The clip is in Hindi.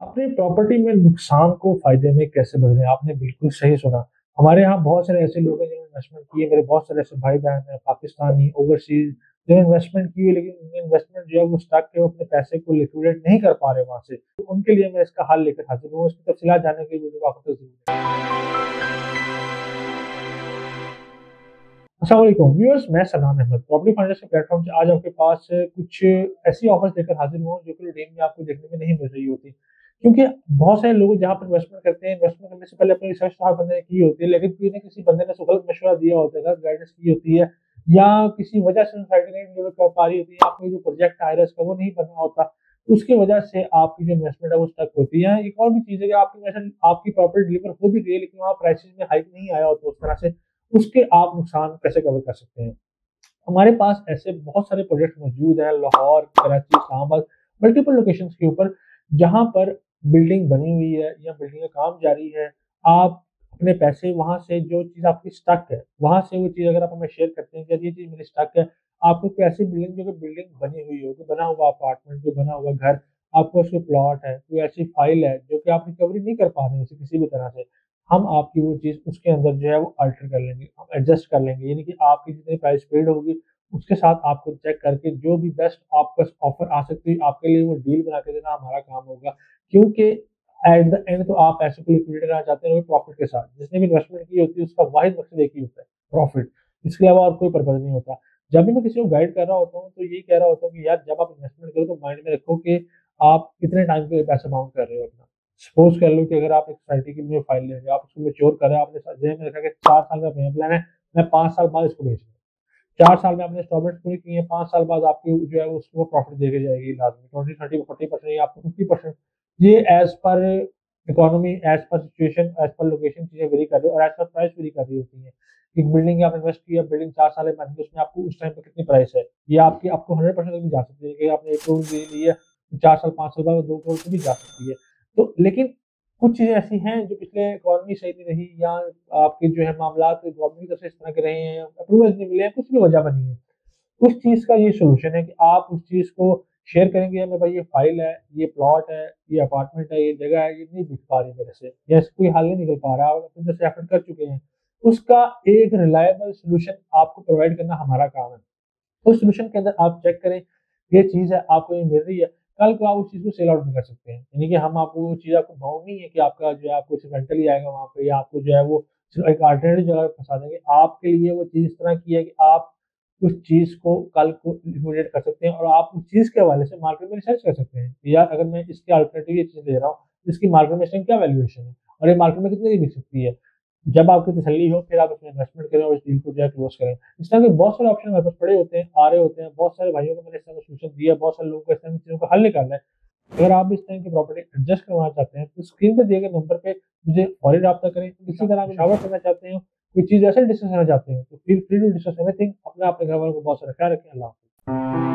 अपनी प्रॉपर्टी में नुकसान को फायदे में कैसे बदलें? आपने बिल्कुल सही सुना। हमारे यहाँ बहुत सारे ऐसे लोग हैं जिन्होंने इन्वेस्टमेंट की है, मेरे बहुत सारे ऐसे भाई-बहन हैं, पाकिस्तानी, ओवरसीज़ जिन्होंने इन्वेस्टमेंट की है लेकिन उनकी इन्वेस्टमेंट जो है वो स्टक है, वो अपने पैसे को लिक्विडेट नहीं कर पा रहे वहाँ से। तो उनके लिए मैं इसका हल लेकर हाज़िर हूँ, इसकी तफ़सीलात जानने के लिए वीडियो को आखिर तक ज़रूर देखें। अस्सलाम वालेकुम व्यूअर्स, मैं सलमान अहमद प्रॉपर्टी फाइनेंस के प्लेटफॉर्म से आज आपके पास कुछ ऐसी ऑफर्स लेकर हाजिर हुआ हूँ जो कि रूटीन में आपको देखने में नहीं मिल रही होती। क्योंकि बहुत सारे लोग जहाँ पर इन्वेस्टमेंट करते हैं, इन्वेस्टमेंट करने से पहले अपनी रिसर्च तो हर बंदे ने की होती है, लेकिन किसी न किसी बंदे ने उसको गलत मशवरा दिया होता है, गलत गाइडेंस की होती है या किसी वजह से सोसाइटी नहीं डिलीवर कर पा रही होती है, आपका जो प्रोजेक्ट आ रहा है उसका वो नहीं बना होता। तो उसकी वजह से आपकी जो इन्वेस्टमेंट है वो स्टक होती है। एक और भी चीज़ है कि आपकी इन्वेस्टमेंट आपकी प्रॉपर्टी डिलीवर हो भी गई है लेकिन वहाँ प्राइसेज़ में हाइक नहीं आया होता उस तरह से, उसके आप नुकसान कैसे कवर कर सकते हैं? हमारे पास ऐसे बहुत सारे प्रोजेक्ट मौजूद हैं लाहौर, कराची, इस्लामाबाद, मल्टीपल लोकेशंस के ऊपर जहाँ पर बिल्डिंग बनी हुई है या बिल्डिंग का काम जारी है। आप अपने पैसे वहाँ से जो चीज़ आपकी स्टक है, वहाँ से वो चीज़ अगर आप हमें शेयर करते हैं कि यार ये चीज़ मेरी स्टक है, आपको कोई ऐसी बिल्डिंग जो कि बिल्डिंग बनी हुई हो, कोई बना हुआ अपार्टमेंट, कोई बना हुआ घर, आपको उसके प्लॉट है, कोई ऐसी फाइल है जो कि आप रिकवरी नहीं कर पा रहे हैं उसे किसी भी तरह से, हम आपकी वो चीज़ उसके अंदर जो है वो अल्टर कर लेंगे, हम एडजस्ट कर लेंगे। यानी कि आपकी जितनी प्राइस पेड होगी, उसके साथ आपको चेक करके जो भी बेस्ट आपके पास ऑफ़र आ सकती है, आपके लिए वो डील बना के देना हमारा काम होगा। क्योंकि एट द एंड तो आप पैसे को लिक्विडेट करना चाहते हैं वो भी प्रॉफ़िट के साथ। जिसने भी इन्वेस्टमेंट की होती है उसका वाहिद मकसद एक ही होता है, प्रॉफ़िट। इसके अलावा और कोई पर्पज़ नहीं होता। जब भी मैं किसी को गाइड कर रहा होता हूँ, तो यही कह रहा होता हूँ कि यार जब आप इन्वेस्टमेंट करो तो माइंड में रखो कि आप कितने टाइम के लिए पैसा बाउंड कर रहे हो अपना। सपोज़ कर लो कि अगर आप एक सोसाइटी के लिए फाइल ले रहे हो, आप उसको मैच्योर कर रहे हो, आपने ज़हन में रखा कि 4 साल का पेमेंट प्लान है, मैं 5 साल बाद इसको बेच दूँगा। 4 साल में आपने इंस्टॉलमेंट पूरी की है, 5 साल बाद आपकी जो है उसको प्रॉफ़िट देके जाएगी लाज़मी 20, 30, 40% या आपको 50%। ये as per economy, as per situation, as per location चीज़ें वेरी कर रही है और एज़ पर प्राइस वेरी कर रही होती हैं। एक बिल्डिंग में आप इन्वेस्ट किया, बिल्डिंग 4 साल में बन गई, उसमें आपको उस टाइम पे कितनी प्राइस है, ये आपकी आपको 100% तक भी जा सकती है कि आपने 1 करोड़ की ली है, 4 साल, 5 साल बाद 2 करोड़ पे भी जा सकती है। तो लेकिन कुछ चीज़ें ऐसी हैं जो पिछले इकोनॉमी सही नहीं रही या आपके जो है मामलात गवर्नमेंट की तरफ से इस तरह के रहे हैं, अप्रूवल्स नहीं मिले हैं, कुछ भी वजह बनी है। उस चीज़ का ये सॉल्यूशन है कि आप उस चीज़ को शेयर करेंगे या मैं भाई ये फाइल है, ये प्लॉट है, ये अपार्टमेंट है, ये जगह है, ये नहीं बिक पा रही मेरे से या इसका कोई हल नहीं निकल पा रहा, आप अपनी तरफ से एफर्ट कर चुके हैं। उसका एक रिलायबल सॉल्यूशन आपको प्रोवाइड करना हमारा काम है। उस सॉल्यूशन के अंदर आप चेक करें, ये चीज़ है, आपको ये मिल रही है, कल को आप उस चीज़ को सेल आउट भी कर सकते हैं। यानी कि हम आपको वो चीज़ आपको बाउंड नहीं है कि आपका जो है आपको सिर्फ रेंटल ही आएगा वहाँ पे या आपको जो है वो सिर्फ एक अल्टरनेटिव जगह पे फँसा देंगे। आपके लिए वो चीज़ इस तरह की है कि आप उस चीज़ को कल को लिक्विडेट कर सकते हैं और आप उस चीज़ के हवाले से मार्केट में रिसर्च कर सकते हैं कि यार अगर मैं इसके अल्टरनेटिव ये चीज़ ले रहा हूँ, इसकी मार्केट में इस टाइम क्या वैल्यूएशन है और ये मार्केट में कितने की बिक सकती है। जब आपको तसल्ली हो फिर आप उसमें इन्वेस्टमेंट करें और इस डील को जो है क्लोज़ करें। इस तरह के बहुत सारे ऑप्शन हमारे पास पड़े होते हैं, आ रहे होते हैं, बहुत सारे भाइयों को मैंने इस तरह का सॉल्यूशन दिया है, बहुत सारे लोगों को इस तरह की चीज़ों का हल निकालना है। अगर आप इस तरह की प्रॉपर्टी एडजस्ट करवाना चाहते हैं, तो स्क्रीन पे दिए गए नंबर पे मुझे फौरी राब्ता करें। किसी तरह आप मशवरा करना चाहते हो, कोई चीज़ ऐसे डिस्कस करना चाहते हो, तो feel free to discuss anything. अपना, अपने घरवालों को बहुत सारा ख्याल रखें। अल्लाह हाफ़िज़।